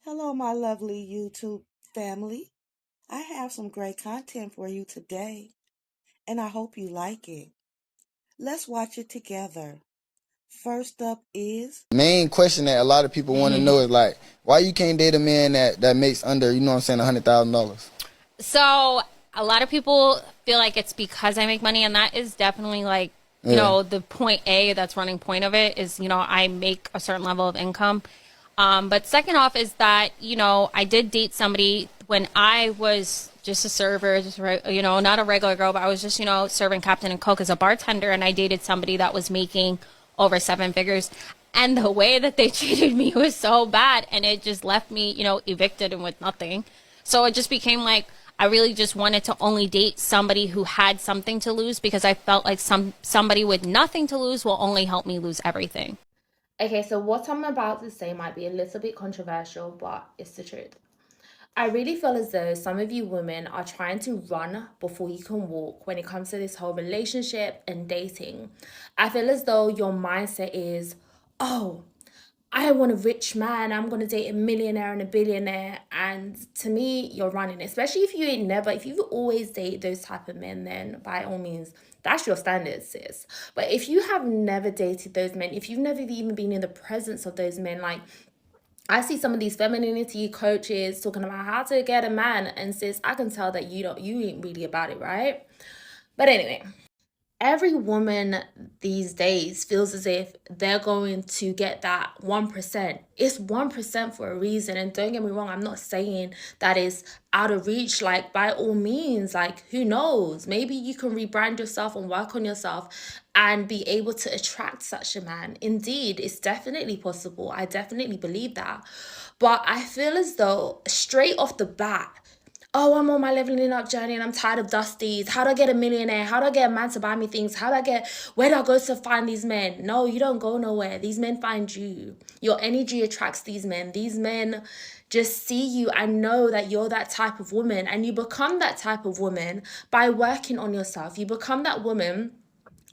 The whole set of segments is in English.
Hello, my lovely YouTube family. I have some great content for you today, and I hope you like it. Let's watch it together. First up is Main question that a lot of people want to know is like, why you can't date a man that makes under, you know what I'm saying, $100,000? So a lot of people feel like it's because I make money, and that is definitely like, Yeah. the point A that's running point of it is, I make a certain level of income. But second off is that, I did date somebody when I was just a server, not a regular girl, but I was just, serving Captain and Coke as a bartender. And I dated somebody that was making over seven figures. And the way that they treated me was so bad. And it just left me, evicted and with nothing. So it just became like, I really just wanted to only date somebody who had something to lose because I felt like somebody with nothing to lose will only help me lose everything. Okay, so what I'm about to say might be a little bit controversial, but it's the truth. I really feel as though some of you women are trying to run before you can walk when it comes to this whole relationship and dating. I feel as though your mindset is, oh, I want a rich man. I'm gonna date a millionaire and a billionaire. And to me, you're running. Especially if you've always dated those type of men, then by all means, that's your standard, sis. But if you have never dated those men, if you've never even been in the presence of those men, like I see some of these femininity coaches talking about how to get a man, and sis, I can tell that you ain't really about it, right? But anyway, every woman these days feels as if they're going to get that 1%. It's 1% for a reason. And don't get me wrong, I'm not saying that is out of reach. Like, by all means, like, who knows? Maybe you can rebrand yourself and work on yourself and be able to attract such a man. Indeed, it's definitely possible. I definitely believe that. But I feel as though straight off the bat, oh, I'm on my leveling up journey and I'm tired of dusties. How do I get a millionaire? How do I get a man to buy me things? Where do I go to find these men? No, you don't go nowhere. These men find you. Your energy attracts these men. These men just see you and know that you're that type of woman. And you become that type of woman by working on yourself. You become that woman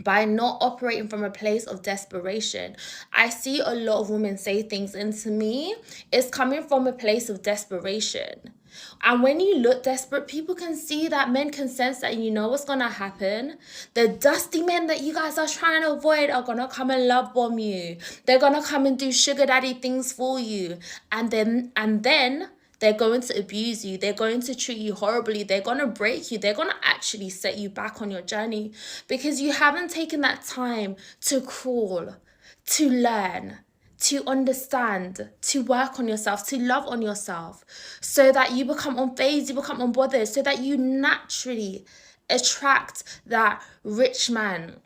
by not operating from a place of desperation. I see a lot of women say things, and to me, it's coming from a place of desperation. And when you look desperate, people can see that, men can sense that, and you know what's gonna happen. The dusty men that you guys are trying to avoid are gonna come and love bomb you. They're gonna come and do sugar daddy things for you. And then they're going to abuse you. They're going to treat you horribly. They're going to break you. They're going to actually set you back on your journey because you haven't taken that time to crawl, to learn, to understand, to work on yourself, to love on yourself so that you become unfazed, you become unbothered, so that you naturally attract that rich man.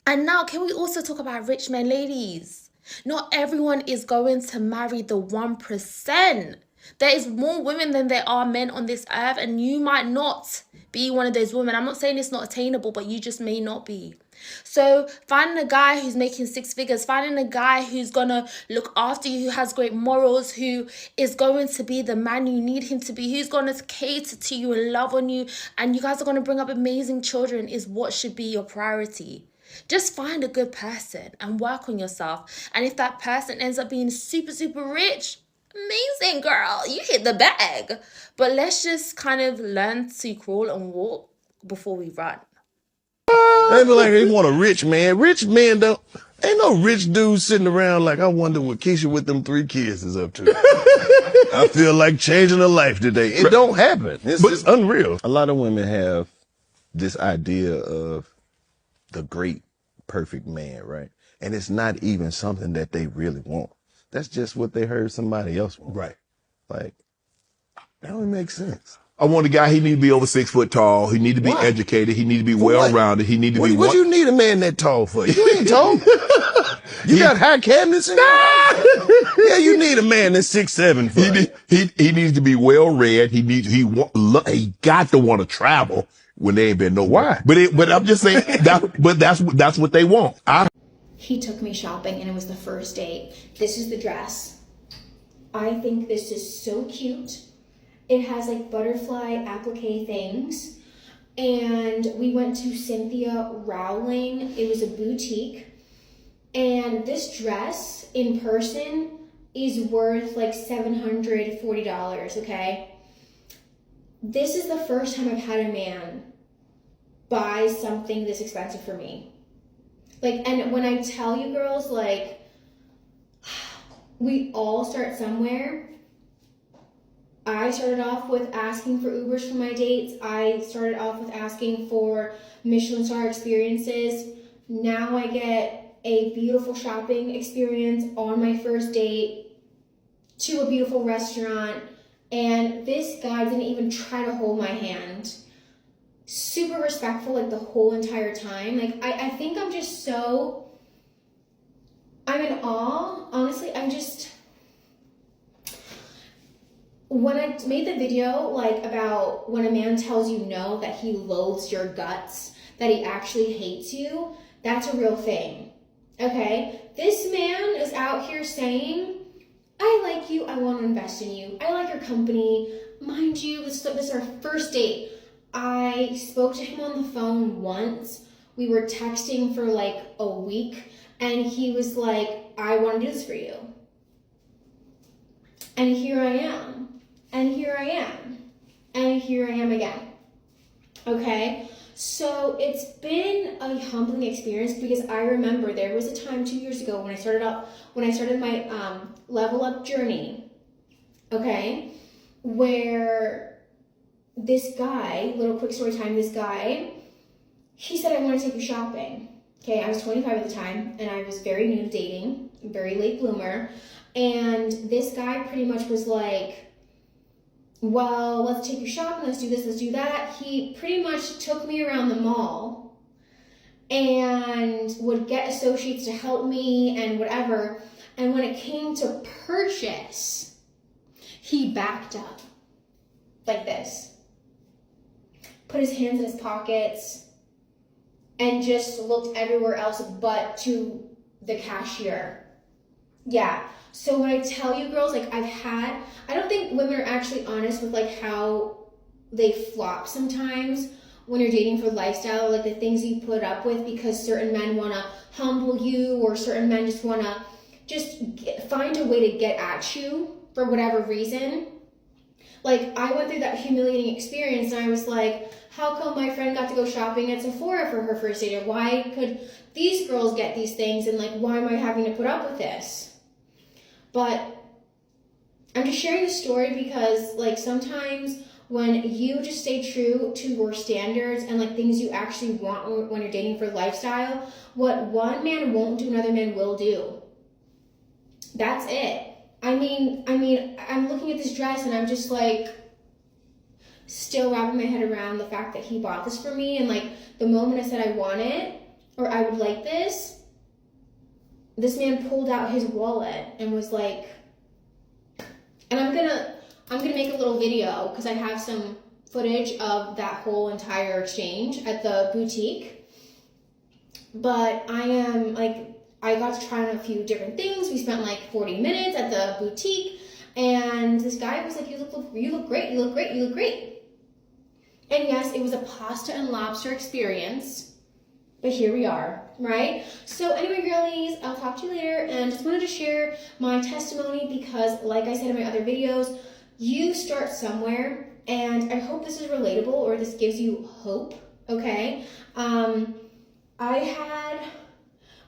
And now, can we also talk about rich men, ladies? Not everyone is going to marry the 1%. There is more women than there are men on this earth, and you might not be one of those women. I'm not saying it's not attainable, but you just may not be. So finding a guy who's making six figures, finding a guy who's gonna look after you, who has great morals, who is going to be the man you need him to be, who's gonna cater to you and love on you, and you guys are gonna bring up amazing children, is what should be your priority. Just find a good person and work on yourself. And if that person ends up being super, super rich, amazing, girl. You hit the bag. But let's just kind of learn to crawl and walk before we run. They be like, they want a rich man. Rich men don't. Ain't no rich dude sitting around like, I wonder what Keisha with them 3 kids is up to. I feel like changing a life today. It don't happen. It's unreal. A lot of women have this idea of the great, perfect man, right? And it's not even something that they really want. That's just what they heard somebody else want. Right. Like, that don't make sense. I want a guy, he need to be over 6 foot tall. He need to be Why? educated. He need to be For well what? rounded. He need to be What you need a man that tall for? You ain't tall. You got high cabinets in Yeah, you need a man that's 6'7" for he needs to be well read. He got to want to travel when they ain't been nowhere. Why? But I'm just saying that's what they want. He took me shopping and it was the first date. This is the dress. I think this is so cute. It has like butterfly applique things. And we went to Cynthia Rowling. It was a boutique. And this dress in person is worth like $740, okay? This is the first time I've had a man buy something this expensive for me. Like, and when I tell you girls, like, we all start somewhere. I started off with asking for Ubers for my dates. I started off with asking for Michelin star experiences. Now I get a beautiful shopping experience on my first date to a beautiful restaurant. And this guy didn't even try to hold my hand. Super respectful like the whole entire time. Like, I think I'm just so, I'm in awe. Honestly, when I made the video like about when a man tells you no, that he loathes your guts, that he actually hates you, that's a real thing, okay? This man is out here saying, I like you, I want to invest in you, I like your company. Mind you, this is our first date. I spoke to him on the phone once. We were texting for like a week, and he was like, I want to do this for you. And here I am. And here I am. And here I am again. Okay? So it's been a humbling experience because I remember there was a time 2 years ago when I started my level up journey, okay, where this guy, little quick story time, this guy, he said, I want to take you shopping. Okay, I was 25 at the time, and I was very new to dating, very late bloomer, and this guy pretty much was like, well, let's take you shopping, let's do this, let's do that. He pretty much took me around the mall and would get associates to help me and whatever. And when it came to purchase, he backed up like this, put his hands in his pockets, and just looked everywhere else but to the cashier. Yeah. So when I tell you girls, like I don't think women are actually honest with like how they flop sometimes when you're dating for lifestyle, like the things you put up with because certain men want to humble you or certain men just want to find a way to get at you for whatever reason. Like I went through that humiliating experience and I was like, how come my friend got to go shopping at Sephora for her first date? Or why could these girls get these things and like why am I having to put up with this? But I'm just sharing the story because like sometimes when you just stay true to your standards and like things you actually want when you're dating for lifestyle, what one man won't do, another man will do. That's it. I mean, I'm looking at this dress and I'm just like still wrapping my head around the fact that he bought this for me. And like the moment I said I want it or I would like this man pulled out his wallet and was like, and I'm gonna make a little video because I have some footage of that whole entire exchange at the boutique. But I got to try on a few different things. We spent like 40 minutes at the boutique, and this guy was like, you look great, you look great, you look great. And yes, it was a pasta and lobster experience, but here we are, right? So anyway, girlies, I'll talk to you later, and just wanted to share my testimony because, like I said in my other videos, you start somewhere, and I hope this is relatable or this gives you hope, okay? I had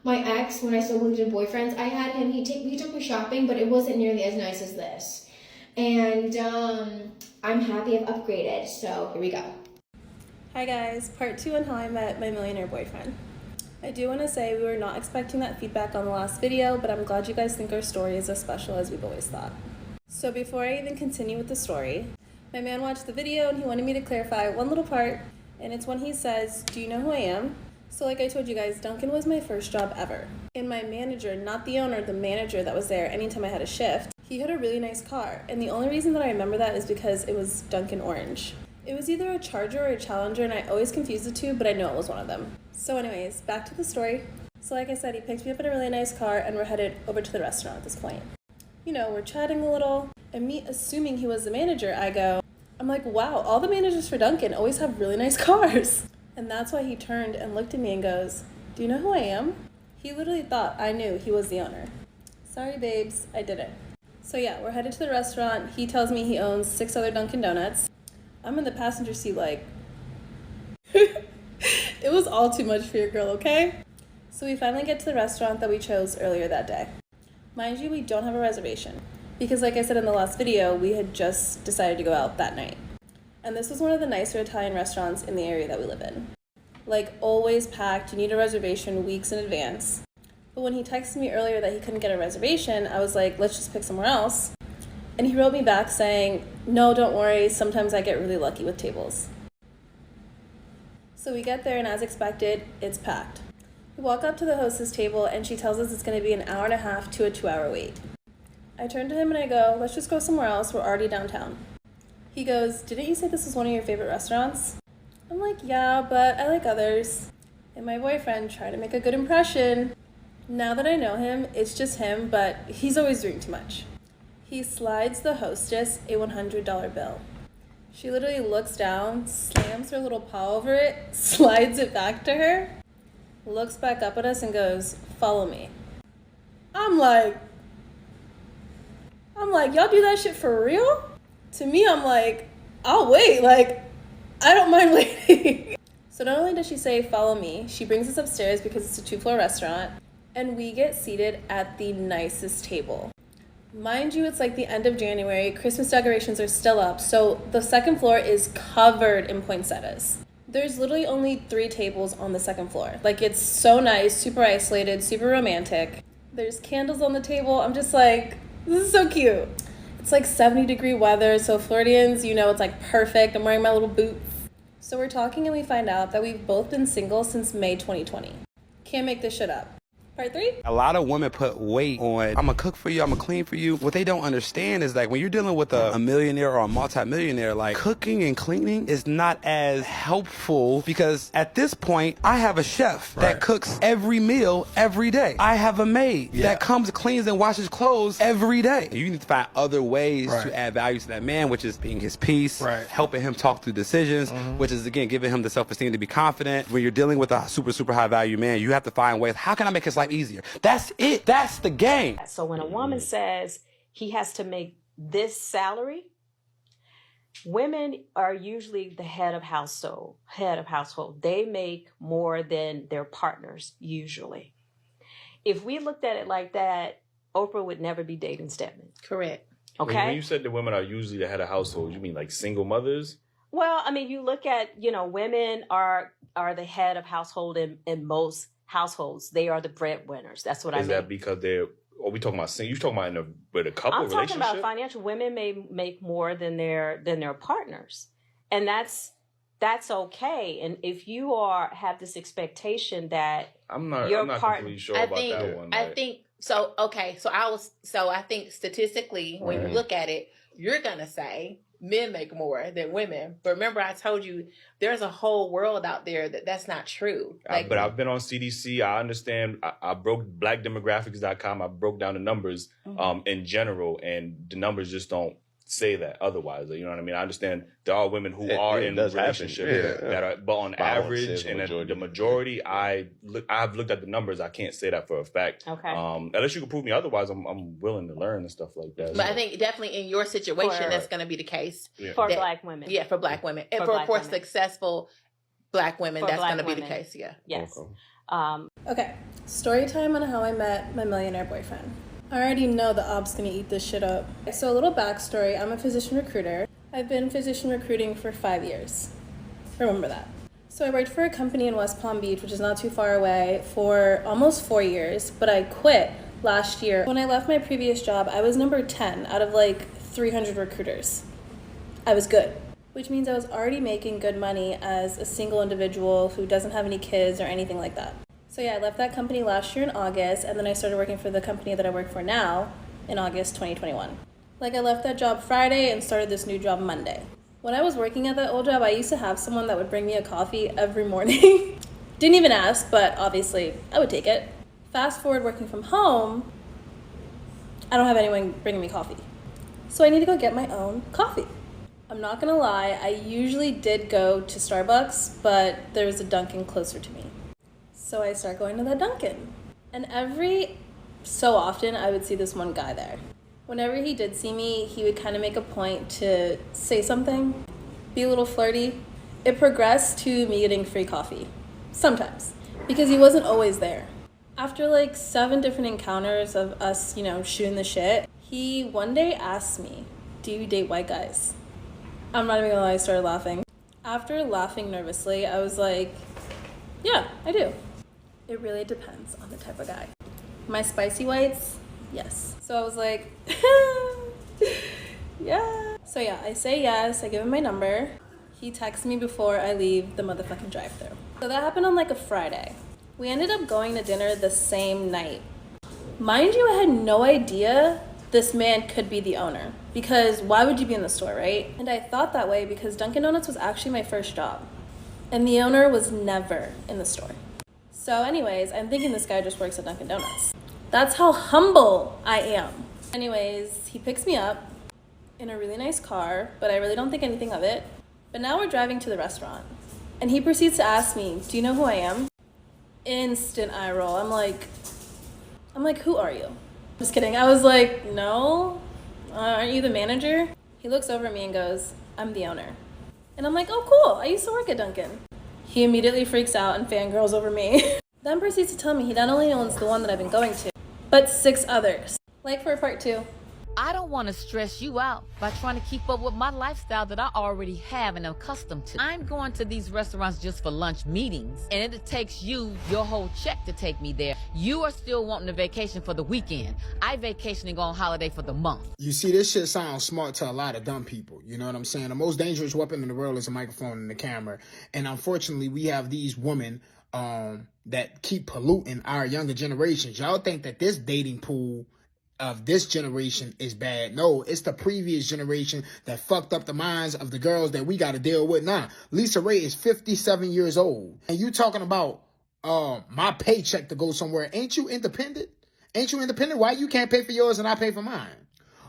my ex, when I still lived in boyfriends, I had him, he took me shopping, but it wasn't nearly as nice as this. And I'm happy I've upgraded, so here we go. Hi guys, part 2 on how I met my millionaire boyfriend. I do want to say we were not expecting that feedback on the last video, but I'm glad you guys think our story is as special as we've always thought. So before I even continue with the story, my man watched the video and he wanted me to clarify one little part, and it's when he says, do you know who I am? So like I told you guys, Dunkin' was my first job ever. And my manager, not the owner, the manager that was there anytime I had a shift, he had a really nice car. And the only reason that I remember that is because it was Dunkin' Orange. It was either a Charger or a Challenger, and I always confused the two, but I know it was one of them. So anyways, back to the story. So like I said, he picked me up in a really nice car, and we're headed over to the restaurant at this point. You know, we're chatting a little, and me assuming he was the manager, I'm like, wow, all the managers for Dunkin' always have really nice cars. And that's why he turned and looked at me and goes, do you know who I am? He literally thought I knew he was the owner. Sorry babes, I didn't. So yeah, we're headed to the restaurant. He tells me he owns 6 other Dunkin' Donuts. I'm in the passenger seat like, it was all too much for your girl, okay? So we finally get to the restaurant that we chose earlier that day. Mind you, we don't have a reservation because like I said in the last video, we had just decided to go out that night. And this was one of the nicer Italian restaurants in the area that we live in. Like always packed, you need a reservation weeks in advance. But when he texted me earlier that he couldn't get a reservation, I was like, let's just pick somewhere else. And he wrote me back saying, no, don't worry, sometimes I get really lucky with tables. So we get there and as expected, it's packed. We walk up to the hostess table and she tells us it's gonna be an hour and a half to a 2-hour wait. I turn to him and I go, let's just go somewhere else, we're already downtown. He goes, didn't you say this was one of your favorite restaurants? I'm like, yeah, but I like others. And my boyfriend tried to make a good impression. Now that I know him, it's just him, but he's always doing too much. He slides the hostess a $100 bill. She literally looks down, slams her little paw over it, slides it back to her, looks back up at us and goes, follow me. I'm like, y'all do that shit for real? To me, I'm like, I'll wait, like, I don't mind waiting. So not only does she say, follow me, she brings us upstairs because it's a 2-floor restaurant, and we get seated at the nicest table. Mind you, it's like the end of January, Christmas decorations are still up, so the second floor is covered in poinsettias. There's literally only 3 tables on the second floor. Like, it's so nice, super isolated, super romantic. There's candles on the table. I'm just like, this is so cute. It's like 70-degree weather, so Floridians, you know, it's like perfect. I'm wearing my little boots. So we're talking and we find out that we've both been single since May 2020. Can't make this shit up. Part 3? A lot of women put weight on, I'm gonna cook for you, I'm gonna clean for you. What they don't understand is like when you're dealing with a millionaire or a multi-millionaire, like cooking and cleaning is not as helpful because at this point, I have a chef that cooks every meal every day. I have a maid that comes, cleans, and washes clothes every day. You need to find other ways to add value to that man, which is being his peace, helping him talk through decisions, which is again, giving him the self-esteem to be confident. When you're dealing with a super, super high value man, you have to find ways, how can I make his life easier? That's it. That's the game. So when a woman says he has to make this salary, women are usually the head of household. They make more than their partners usually. If we looked at it like that, Oprah would never be dating Stedman. Correct. Okay. When you said that women are usually the head of household, you mean like single mothers? Well, I mean, you look at, women are the head of household in most households. They are the breadwinners. That's what I mean. Is that because are we talking about single? You talking about with a couple relationship? I'm talking about financial. Women may make more than their partners, and that's okay. And if you have this expectation that I'm not completely sure about that one. I think so. Okay, so I think statistically, when you look at it, you're gonna say men make more than women. But remember, I told you there's a whole world out there that's not true. But I've been on CDC. I understand. I broke blackdemographics.com. I broke down the numbers in general, and the numbers just don't say that otherwise. You know what I mean? I understand there are women who are in relationships that are, but on average, and the majority, I've looked at the numbers. I can't say that for a fact. Okay. Unless you can prove me otherwise, I'm willing to learn and stuff like that. But I think definitely in your situation, that's going to be the case for Black women. Yeah, for Black women, and for successful Black women, that's going to be the case. Yeah. Yes. Okay. Story time on how I met my millionaire boyfriend. I already know the ob's gonna eat this shit up. So a little backstory, I'm a physician recruiter. I've been physician recruiting for 5 years. Remember that. So I worked for a company in West Palm Beach, which is not too far away, for almost 4 years, but I quit last year. When I left my previous job, I was number 10 out of like 300 recruiters. I was good, which means I was already making good money as a single individual who doesn't have any kids or anything like that. So yeah, I left that company last year in August, and then I started working for the company that I work for now in August 2021. Like, I left that job Friday and started this new job Monday. When I was working at that old job, I used to have someone that would bring me a coffee every morning. Didn't even ask, but obviously I would take it. Fast forward working from home, I don't have anyone bringing me coffee. So I need to go get my own coffee. I'm not gonna lie, I usually did go to Starbucks, but there was a Dunkin' closer to me. So I start going to the Dunkin'. And every so often, I would see this one guy there. Whenever he did see me, he would kind of make a point to say something, be a little flirty. It progressed to me getting free coffee. Sometimes. Because he wasn't always there. After like 7 different encounters of us, shooting the shit, he one day asked me, "Do you date white guys?" I'm not even gonna lie, I started laughing. After laughing nervously, I was like, "Yeah, I do." It really depends on the type of guy. My spicy whites, yes. So I was like, yeah. So yeah, I say yes, I give him my number. He texts me before I leave the motherfucking drive-thru. So that happened on like a Friday. We ended up going to dinner the same night. Mind you, I had no idea this man could be the owner, because why would you be in the store, right? And I thought that way because Dunkin' Donuts was actually my first job, and the owner was never in the store. So anyways, I'm thinking this guy just works at Dunkin' Donuts. That's how humble I am. Anyways, he picks me up in a really nice car, but I really don't think anything of it. But now we're driving to the restaurant, and he proceeds to ask me, "Do you know who I am?" Instant eye roll. I'm like, "Who are you?" Just kidding. I was like, "No, aren't you the manager?" He looks over at me and goes, "I'm the owner." And I'm like, "Oh, cool. I used to work at Dunkin'." He immediately freaks out and fangirls over me. Then proceeds to tell me he not only owns the one that I've been going to, but 6 others. Like for part 2. I don't want to stress you out by trying to keep up with my lifestyle that I already have and am accustomed to. I'm going to these restaurants just for lunch meetings, and it takes you your whole check to take me there. You are still wanting a vacation for the weekend. I vacationing on holiday for the month. You see, this shit sounds smart to a lot of dumb people. You know what I'm saying? The most dangerous weapon in the world is a microphone and a camera. And unfortunately, we have these women that keep polluting our younger generations. Y'all think that this dating pool of this generation is bad. No, it's the previous generation that fucked up the minds of the girls that we got to deal with now. Lisa Ray is 57 years old. And you talking about my paycheck to go somewhere. Ain't you independent? Ain't you independent? Why you can't pay for yours and I pay for mine?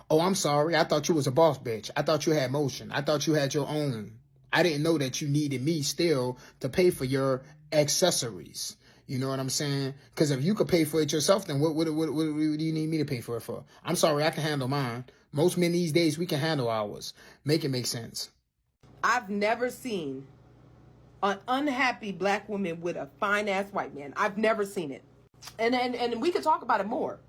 Oh, I'm sorry. I thought you was a boss bitch. I thought you had motion. I thought you had your own. I didn't know that you needed me still to pay for your accessories. You know what I'm saying? Because if you could pay for it yourself, then what do you need me to pay for it for? I'm sorry, I can handle mine. Most men these days, we can handle ours. Make it make sense. I've never seen an unhappy black woman with a fine-ass white man. I've never seen it. And we could talk about it more.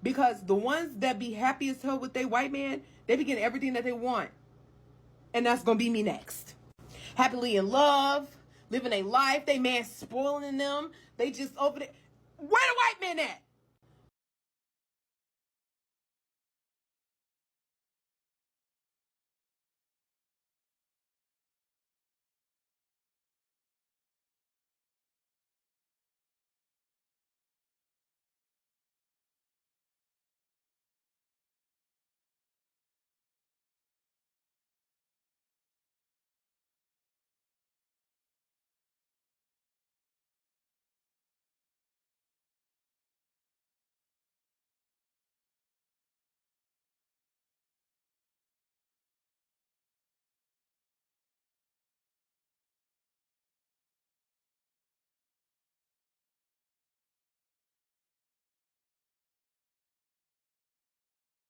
Because the ones that be happy as hell with their white man, they be getting everything that they want. And that's going to be me next. Happily in love. Living a life, they man spoiling them. They just over there. Where the white men at?